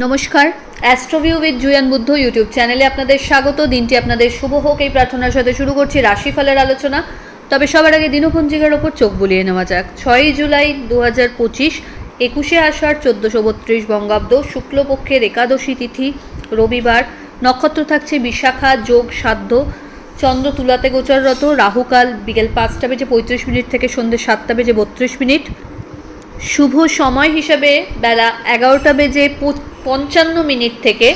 নমস্কার, অ্যাস্ট্রোভিউ with Juan Buddha YouTube চ্যানেলে আপনাদের স্বাগত। দিনটি আপনাদের শুভ হোক এই প্রার্থনার সাথে শুরু করছি রাশিফলের আলোচনা। তবে সবার আগে দিনপঞ্জিকার ওপর চোখ বুলিয়ে নেওয়া যাক। 6 জুলাই 2025, 21 আষাঢ় 1432 বঙ্গাব্দ, শুক্লপক্ষের একাদশী তিথি, রবিবার। নক্ষত্র থাকছে বিশাখা যোগ শ্রাদ্ধ। চন্দ্র তুলাতে গোচররত। রাহুকাল বিকেল 5:35 থেকে সন্ধ্যে 7:32। শুভ সময় হিসাবে বেলা 11:55 থেকে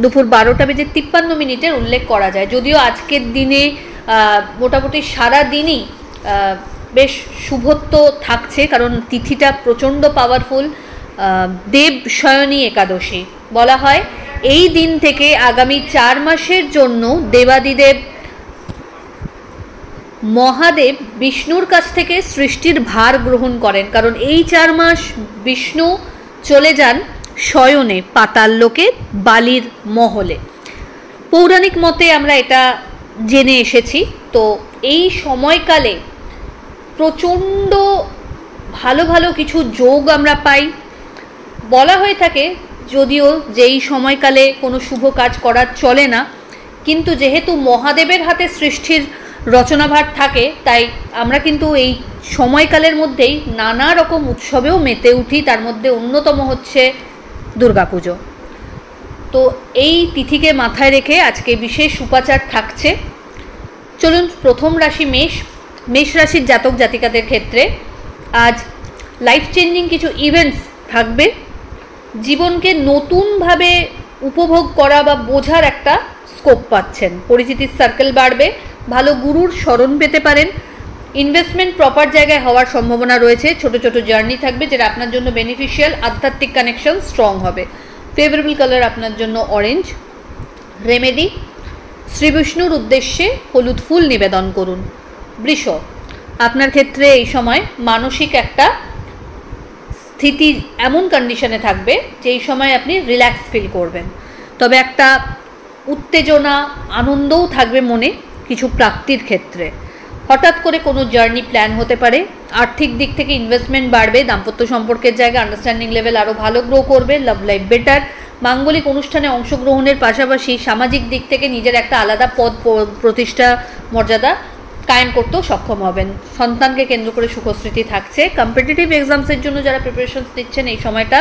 দুপুর 12:53 উল্লেখ করা যায়। যদিও আজকের দিনে মোটামুটি সারা দিনই বেশ শুভত্ব থাকছে, কারণ তিথিটা প্রচণ্ড পাওয়ারফুল। দেব শয়নী একাদশী বলা হয়। এই দিন থেকে আগামী 4 মাসের জন্য দেবাদিদেব মহাদেব বিষ্ণুর কাছ থেকে সৃষ্টির ভার গ্রহণ করেন, কারণ এই 4 মাস বিষ্ণু চলে যান শয়নে পাতাল লোকে, বালির মহলে। পৌরাণিক মতে আমরা এটা জেনে এসেছি। তো এই সময়কালে প্রচণ্ড ভালো ভালো কিছু যোগ আমরা পাই। বলা হয়ে থাকে যদিও যে এই সময়কালে কোনো শুভ কাজ করা চলে না, কিন্তু যেহেতু মহাদেবের হাতে সৃষ্টির রচনাভার থাকে, তাই আমরা কিন্তু এই সময়কালের মধ্যেই নানা রকম উৎসবেও মেতে উঠি। তার মধ্যে অন্যতম হচ্ছে দুর্গাপুজো। তো এই তিথিকে মাথায় রেখে আজকে বিশেষ উপাচার থাকছে। চলুন, প্রথম রাশি মেষ রাশির জাতক জাতিকাদের ক্ষেত্রে আজ লাইফ চেঞ্জিং কিছু ইভেন্টস থাকবে। জীবনকে নতুনভাবে উপভোগ করা বা বোঝার একটা স্কোপ পাচ্ছেন। পরিচিতির সার্কেল বাড়বে। ভালো গুরুর স্মরণ পেতে পারেন। ইনভেস্টমেন্ট প্রপার জায়গায় হওয়ার সম্ভাবনা রয়েছে। ছোট ছোট জার্নি থাকবে যেটা আপনার জন্য বেনিফিশিয়াল। আধ্যাত্মিক কানেকশন স্ট্রং হবে। ফেভারেবল কালার আপনার জন্য অরেঞ্জ। রেমেডি, শ্রী বিষ্ণুর উদ্দেশ্যে হলুদ ফুল নিবেদন করুন। বৃষ, আপনার ক্ষেত্রে এই সময় মানসিক একটা স্থিতি এমন কন্ডিশনে থাকবে যে এই সময় আপনি রিল্যাক্স ফিল করবেন। তবে একটা উত্তেজনা, আনন্দও থাকবে মনে কিছু প্রাপ্তির ক্ষেত্রে। হঠাৎ করে কোনো জার্নি প্ল্যান হতে পারে। আর্থিক দিক থেকে ইনভেস্টমেন্ট বাড়বে। দাম্পত্য সম্পর্কের জায়গায় আন্ডারস্ট্যান্ডিং লেভেল আরও ভালো গ্রো করবে। Love life better. মাঙ্গলিক অনুষ্ঠানে অংশগ্রহণের পাশাপাশি সামাজিক দিক থেকে নিজের একটা আলাদা পদ প্রতিষ্ঠা মর্যাদা কায়েম করতেও সক্ষম হবেন। সন্তানকে কেন্দ্র করে সুখস্মৃতি থাকছে। কম্পিটিটিভ এক্সামসের জন্য যারা প্রিপারেশনস নিচ্ছেন এই সময়টা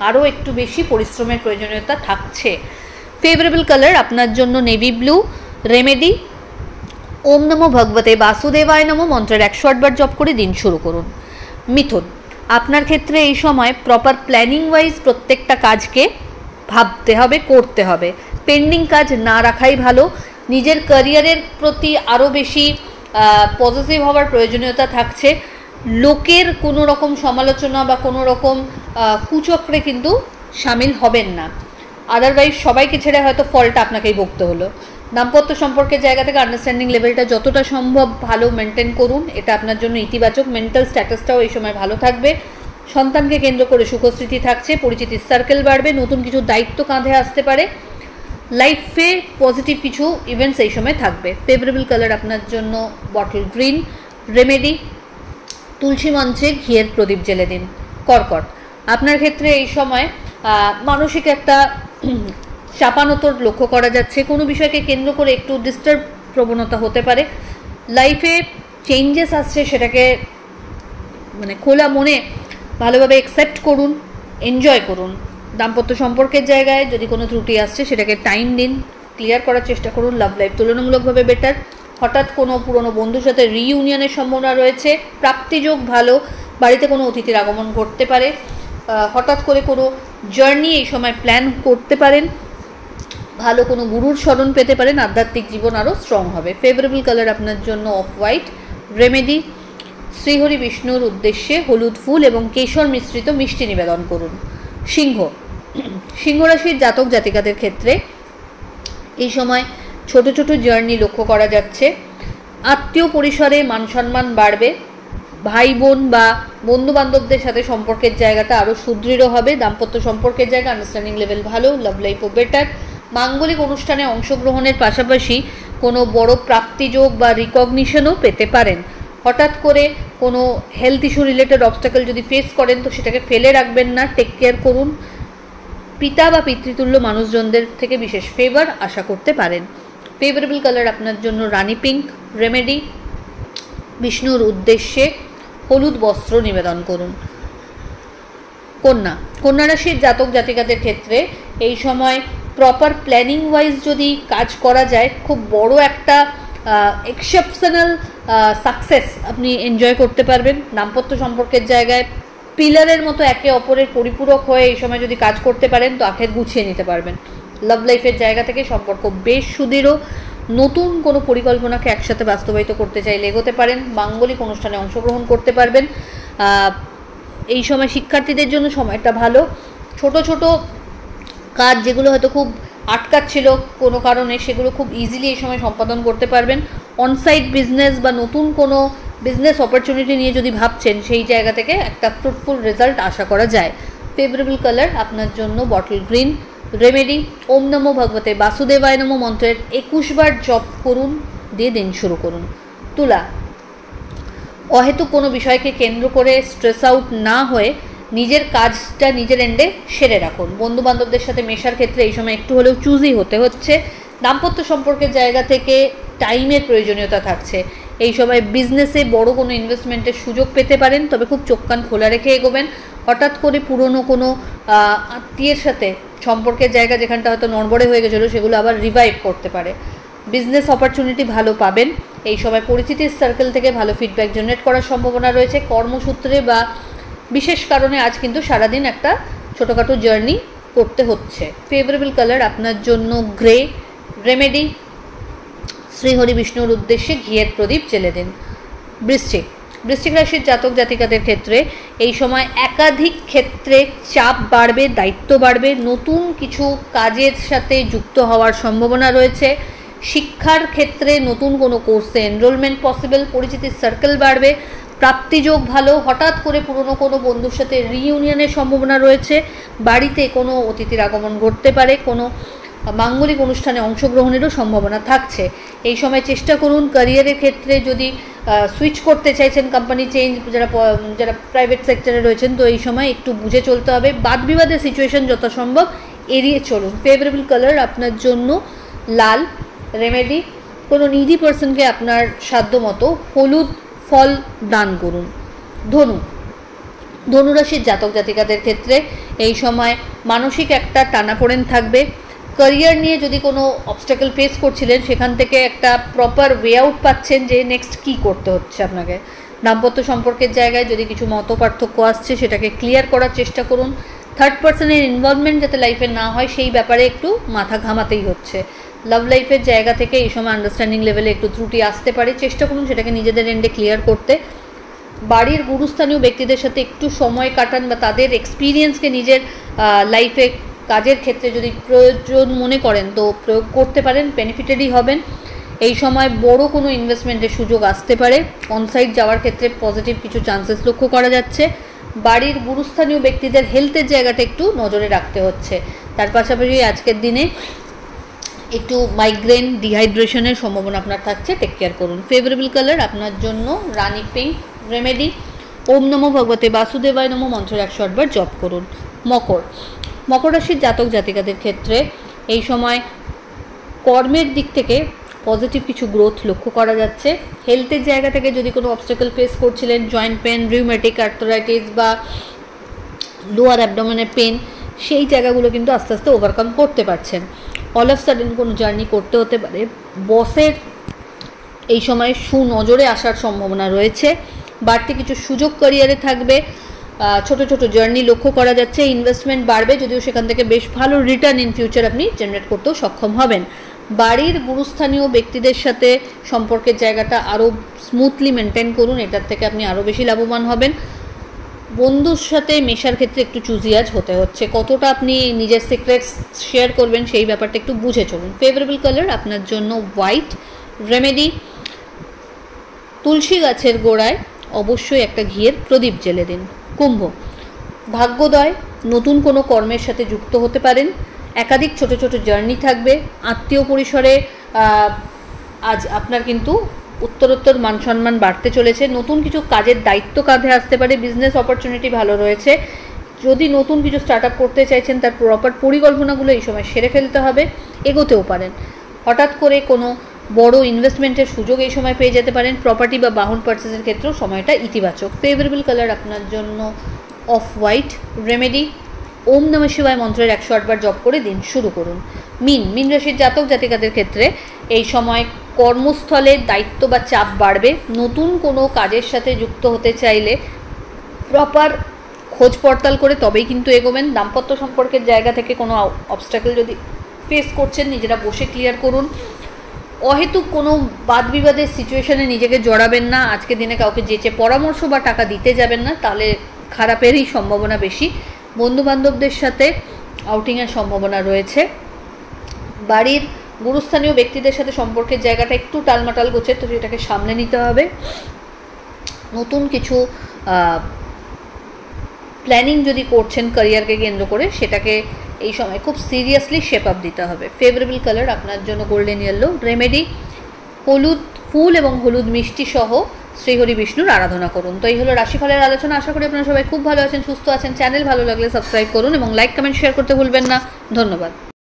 আরও একটু বেশি পরিশ্রমের প্রয়োজনীয়তা থাকছে। ফেভারেবল কালার আপনার জন্য নেভি ব্লু। রেমেডি, ওম নমো ভগবতে বাসুদেবায় নমো মন্ত্রের 108 বার জপ করে দিন শুরু করুন। মিথুন, আপনার ক্ষেত্রে এই সময় প্রপার প্ল্যানিং ওয়াইজ প্রত্যেকটা কাজকে ভাবতে হবে, করতে হবে। পেন্ডিং কাজ না রাখাই ভালো। নিজের ক্যারিয়ারের প্রতি আরও বেশি পজিটিভ হওয়ার প্রয়োজনীয়তা থাকছে। লোকের কোনো রকম সমালোচনা বা কোনো রকম কুচক্রে কিন্তু সামিল হবেন না। আদারওয়াইজ সবাইকে ছেড়ে হয়তো ফলটা আপনাকেই ভুগতে হলো। দাম্পত্য সম্পর্কের জায়গা থেকে আন্ডারস্ট্যান্ডিং লেভেলটা যতটা সম্ভব ভালো মেনটেন করুন, এটা আপনার জন্য ইতিবাচক। মেন্টাল স্ট্যাটাসটাও এই সময় ভালো থাকবে। সন্তানকে কেন্দ্র করে সুখস্মৃতি থাকছে। পরিচিতির সার্কেল বাড়বে। নতুন কিছু দায়িত্ব কাঁধে আসতে পারে। লাইফে পজিটিভ কিছু ইভেন্টস এই সময় থাকবে। ফেভারেবল কালার আপনার জন্য বটল গ্রিন। রেমেডি, তুলসী মঞ্চে ঘিয়ের প্রদীপ জ্বেলে দিন। কর্কট, আপনার ক্ষেত্রে এই সময় মানসিক একটা চাপানোতর লক্ষ্য করা যাচ্ছে। কোনো বিষয়কে কেন্দ্র করে একটু ডিস্টার্ব প্রবণতা হতে পারে। লাইফে চেঞ্জেস আসছে, সেটাকে খোলা মনে ভালোভাবে অ্যাকসেপ্ট করুন, এনজয় করুন। দাম্পত্য সম্পর্কের জায়গায় যদি কোনো ত্রুটি আসছে সেটাকে টাইম দিন, ক্লিয়ার করার চেষ্টা করুন। লাভ লাইফ তুলনামূলকভাবে বেটার। হঠাৎ কোনো পুরনো বন্ধুর সাথে রিইউনিয়নের সম্ভাবনা রয়েছে। প্রাপ্তিযোগ ভালো। বাড়িতে কোনো অতিথির আগমন ঘটতে পারে। হঠাৎ করে কোনো জার্নি এই সময় প্ল্যান করতে পারেন। ভালো কোনো গুরুর স্মরণ পেতে পারেন। আধ্যাত্মিক জীবন আরও স্ট্রং হবে। ফেভারেবল কালার আপনার জন্য অফ হোয়াইট। রেমেডি, শ্রীহরি বিষ্ণুর উদ্দেশ্যে হলুদ ফুল এবং কেশর মিশ্রিত মিষ্টি নিবেদন করুন। সিংহ রাশির জাতক জাতিকাদের ক্ষেত্রে এই সময় ছোট ছোট জার্নি লক্ষ্য করা যাচ্ছে। আত্মীয় পরিসরে মান সম্মান বাড়বে। ভাই বোন বা বন্ধু বান্ধবদের সাথে সম্পর্কের জায়গাটা আরও সুদৃঢ় হবে। দাম্পত্য সম্পর্কের জায়গা আন্ডারস্ট্যান্ডিং লেভেল ভালো। লাভ লাইফও বেটার। মাঙ্গলিক অনুষ্ঠানে অংশগ্রহণের পাশাপাশি কোনো বড় প্রাপ্তিযোগ বা রিকগনিশনও পেতে পারেন। হঠাৎ করে কোনো হেলথ ইস্যু রিলেটেড অবস্টাকেল যদি ফেস করেন তো সেটাকে ফেলে রাখবেন না, টেক কেয়ার করুন। পিতা বা পিতৃতুল্য মানুষজনদের থেকে বিশেষ ফেভার আশা করতে পারেন। ফেভারেবল কালার আপনার জন্য রানী পিঙ্ক। রেমেডি, বিষ্ণুর উদ্দেশ্যে হলুদ বস্ত্র নিবেদন করুন। কন্যা রাশির জাতক জাতিকাদের ক্ষেত্রে এই সময় প্রপার প্ল্যানিং ওয়াইজ যদি কাজ করা যায়, খুব বড় একটা এক্সেপশনাল সাকসেস আপনি এনজয় করতে পারবেন। দাম্পত্য সম্পর্কের জায়গায় পিলারের মতো একে অপরের পরিপূরক হয়ে এই সময় যদি কাজ করতে পারেন তো আখের গুছিয়ে নিতে পারবেন। লাভ লাইফের জায়গা থেকে সম্পর্ক বেশ সুদৃঢ়। নতুন কোনো পরিকল্পনাকে একসাথে বাস্তবায়িত করতে চাইলে এগোতে পারেন। মাঙ্গলিক অনুষ্ঠানে অংশগ্রহণ করতে পারবেন। এই সময় শিক্ষার্থীদের জন্য সময়টা ভালো। ছোট ছোট কাজ যেগুলো হয়তো খুব আটকাচ্ছিল কোনো কারণে, সেগুলো খুব ইজিলি এই সময় সম্পাদন করতে পারবেন। অনসাইট বিজনেস বা নতুন কোনো বিজনেস অপরচুনিটি নিয়ে যদি ভাবছেন, সেই জায়গা থেকে একটা ফ্রুটফুল রেজাল্ট আশা করা যায়। ফেভারেবল কালার আপনার জন্য বটল গ্রিন। রেমেডি, ওম নমো ভগবতে বাসুদেবায় নমো মন্ত্রের 21 বার জপ করুন, দিয়ে দিন শুরু করুন। তুলা, অহেতুক কোনো বিষয়কে কেন্দ্র করে স্ট্রেস আউট না হয়ে নিজের কাজটা নিজের এন্ডে সেরে রাখুন। বন্ধু বান্ধবদের সাথে মেশার ক্ষেত্রে এই সময় একটু হলেও চুজি হতে হচ্ছে। দাম্পত্য সম্পর্কের জায়গা থেকে টাইমের প্রয়োজনীয়তা থাকছে। এই সময় বিজনেসে বড় কোনো ইনভেস্টমেন্টের সুযোগ পেতে পারেন, তবে খুব চোখ কান খোলা রেখে এগোবেন। হঠাৎ করে পুরনো কোনো আত্মীয়ের সাথে সম্পর্কের জায়গা যেখানটা হয়তো নড়বড়ে হয়ে গেছিলো, সেগুলো আবার রিভাইভ করতে পারে। বিজনেস অপরচুনিটি ভালো পাবেন। এই সময় পরিচিতির সার্কেল থেকে ভালো ফিডব্যাক জেনারেট করার সম্ভাবনা রয়েছে। কর্মসূত্রে বা বিশেষ কারণে আজ কিন্তু সারাদিন একটা ছোটোখাটো জার্নি করতে হচ্ছে। ফেভারেবল কালার আপনার জন্য গ্রে। রেমেডি, শ্রীহরি বিষ্ণুর উদ্দেশ্যে ঘিয়ের প্রদীপ জ্বেলে দিন। বৃশ্চিক রাশির জাতক জাতিকাদের ক্ষেত্রে এই সময় একাধিক ক্ষেত্রে চাপ বাড়বে, দায়িত্ব বাড়বে। নতুন কিছু কাজের সাথে যুক্ত হওয়ার সম্ভাবনা রয়েছে। শিক্ষার ক্ষেত্রে নতুন কোনো কোর্সে এনরোলমেন্ট পসিবল। পরিচিতির সার্কেল বাড়বে। প্রাপ্তিযোগ ভালো। হঠাৎ করে পুরনো কোনো বন্ধুর সাথে রিইউনিয়নের সম্ভাবনা রয়েছে। বাড়িতে কোনো অতিথির আগমন ঘটতে পারে। কোনো মাঙ্গলিক অনুষ্ঠানে অংশগ্রহণেরও সম্ভাবনা থাকছে। এই সময় চেষ্টা করুন ক্যারিয়ারের ক্ষেত্রে যদি সুইচ করতে চাইছেন, কোম্পানি চেঞ্জ, যারা প্রাইভেট সেক্টরে রয়েছেন, তো এই সময় একটু বুঝে চলতে হবে। বাদ বিবাদের সিচুয়েশন যথাসম্ভব এড়িয়ে চলুন। ফেভারেবল কালার আপনার জন্য লাল। রেমেডি, কোনো নিডি পার্সনকে আপনার সাধ্য মতো হলুদ ফল দান করুন। ধনুরাশির জাতক জাতিকাদের ক্ষেত্রে এই সময় মানসিক একটা টানাপোড়েন থাকবে। ক্যারিয়ার নিয়ে যদি কোনো অবস্টাকেল ফেস করছিলেন, সেখান থেকে একটা প্রপার ওয়ে আউট পাচ্ছেন যে নেক্সট কী করতে হচ্ছে আপনাকে। দাম্পত্য সম্পর্কের জায়গায় যদি কিছু মত পার্থক্য আসছে, সেটাকে ক্লিয়ার করার চেষ্টা করুন। থার্ড পার্সনের ইনভলভমেন্ট যাতে লাইফে না হয়, সেই ব্যাপারে একটু মাথা ঘামাতেই হচ্ছে। লাভ লাইফের জায়গা থেকে এই সময় আন্ডারস্ট্যান্ডিং লেভেলে একটু ত্রুটি আসতে পারে, চেষ্টা করুন সেটাকে নিজেদের এন্ডে ক্লিয়ার করতে। বাড়ির গুরুস্থানীয় ব্যক্তিদের সাথে একটু সময় কাটান বা তাদের এক্সপিরিয়েন্সকে নিজের লাইফে কাজের ক্ষেত্রে যদি প্রয়োজন মনে করেন তো প্রয়োগ করতে পারেন, বেনিফিটেডই হবেন। এই সময় বড় কোনো ইনভেস্টমেন্টের সুযোগ আসতে পারে। অনসাইট যাওয়ার ক্ষেত্রে পজিটিভ কিছু চান্সেস লক্ষ্য করা যাচ্ছে। বাড়ির গুরুস্থানীয় ব্যক্তিদের হেলথের জায়গাটা একটু নজরে রাখতে হচ্ছে। তার পাশাপাশি আজকের দিনে একটু মাইগ্রেন, ডিহাইড্রেশনের সম্ভাবনা আপনার থাকছে, টেক কেয়ার করুন। ফেভারেবল কালার আপনার জন্য রানী পিঙ্ক। রেমেডি, ওম নমো ভগবতে বাসুদেবায় নমো মন্ত্রের 108 বার জপ করুন। মকর রাশির জাতক জাতিকাদের ক্ষেত্রে এই সময় কর্মের দিক থেকে পজিটিভ কিছু গ্রোথ লক্ষ্য করা যাচ্ছে। হেলথের জায়গা থেকে যদি কোনো অবস্টাকেল ফেস করছিলেন, জয়েন্ট পেন, রিউমেটিক আর্থরাইটিস বা লোয়ার অ্যাবডোমেনের পেন, সেই জায়গাগুলো কিন্তু আস্তে আস্তে ওভারকাম করতে পারছেন। অল অফ সাডেন কোনো জার্নি করতে হতে পারে। বসের এই সময় সুনজরে আসার সম্ভাবনা রয়েছে। বাড়তি কিছু সুযোগ ক্যারিয়ারে থাকবে। ছোট ছোট জার্নি লক্ষ্য করা যাচ্ছে। ইনভেস্টমেন্ট বাড়বে, যদিও সেখান থেকে বেশ ভালো রিটার্ন ইন ফিউচার আপনি জেনারেট করতেও সক্ষম হবেন। বাড়ির গুরুস্থানীয় ব্যক্তিদের সাথে সম্পর্কের জায়গাটা আরও স্মুথলি মেনটেন করুন, এটার থেকে আপনি আরও বেশি লাভবান হবেন। বন্ধুর সাথে মেশার ক্ষেত্রে একটু চুজিয়াজ হতে হচ্ছে। কতটা আপনি নিজের সিক্রেটস শেয়ার করবেন সেই ব্যাপারটা একটু বুঝে চলুন। ফেভারেবল কালার আপনার জন্য হোয়াইট। রেমেডি, তুলসী গাছের গোড়ায় অবশ্যই একটা ঘিয়ের প্রদীপ জ্বেলে দিন। কুম্ভ, ভাগ্যোদয়, নতুন কোনো কর্মের সাথে যুক্ত হতে পারেন। একাধিক ছোট ছোট জার্নি থাকবে। আত্মীয় পরিসরে আজ আপনার কিন্তু উত্তরোত্তর মান সম্মান বাড়তে চলেছে। নতুন কিছু কাজের দায়িত্ব কাঁধে আসতে পারে। বিজনেস অপরচুনিটি ভালো রয়েছে। যদি নতুন কিছু স্টার্ট আপ করতে চাইছেন তার প্রপার পরিকল্পনাগুলো এই সময় সেরে ফেলতে হবে, এগোতেও পারেন। হঠাৎ করে কোনো বড় ইনভেস্টমেন্টের সুযোগ এই সময় পেয়ে যেতে পারেন। প্রপার্টি বা বাহন পারচেসের ক্ষেত্রেও সময়টা ইতিবাচক। ফেভারেবল কালার আপনার জন্য অফ হোয়াইট। রেমেডি ওম নমঃ শিবায় মন্ত্রের 108 বার জপ করে দিন শুরু করুন। মিন রাশির জাতক জাতিকাদের ক্ষেত্রে এই সময় কর্মস্থলে দায়িত্ব বা চাপ বাড়বে। নতুন কোনো কাজের সাথে যুক্ত হতে চাইলে প্রপার খোঁজ পড়তাল করে তবেই কিন্তু এগোবেন। দাম্পত্য সম্পর্কের জায়গা থেকে কোনো অবস্ট্যাকল যদি ফেস করছেন নিজেরা বসে ক্লিয়ার করুন। অহেতুক কোনো বাদ বিবাদের সিচুয়েশনে নিজেকে জড়াবেন না। আজকে দিনে কাউকে যেচে পরামর্শ বা টাকা দিতে যাবেন না, তাহলে খারাপেরই সম্ভাবনা বেশি। বন্ধুবান্ধবদের সাথে আউটিংয়ের সম্ভাবনা রয়েছে। বাড়ির গুরুস্থানীয় ব্যক্তিদের সাথে সম্পর্কের জায়গাটা একটু টালমাটাল গোছে, তো সেটাকে সামনে নিতে হবে। নতুন কিছু প্ল্যানিং যদি করছেন ক্যারিয়ারকে কেন্দ্র করে, সেটাকে এই সময় খুব সিরিয়াসলি শেপ আপ দিতে হবে। ফেভারেবল কালার আপনার জন্য গোল্ডেন ইয়েলো। রেমেডি হলুদ ফুল এবং হলুদ মিষ্টি সহ শ্রীহরি বিষ্ণুর আরাধনা করুন। তো এই হলো রাশিফলের আলোচনা। আশা করি আপনারা সবাই খুব ভালো আছেন, সুস্থ আছেন। চ্যানেল ভালো লাগলে সাবস্ক্রাইব করুন এবং লাইক কমেন্ট শেয়ার করতে ভুলবেন না। ধন্যবাদ।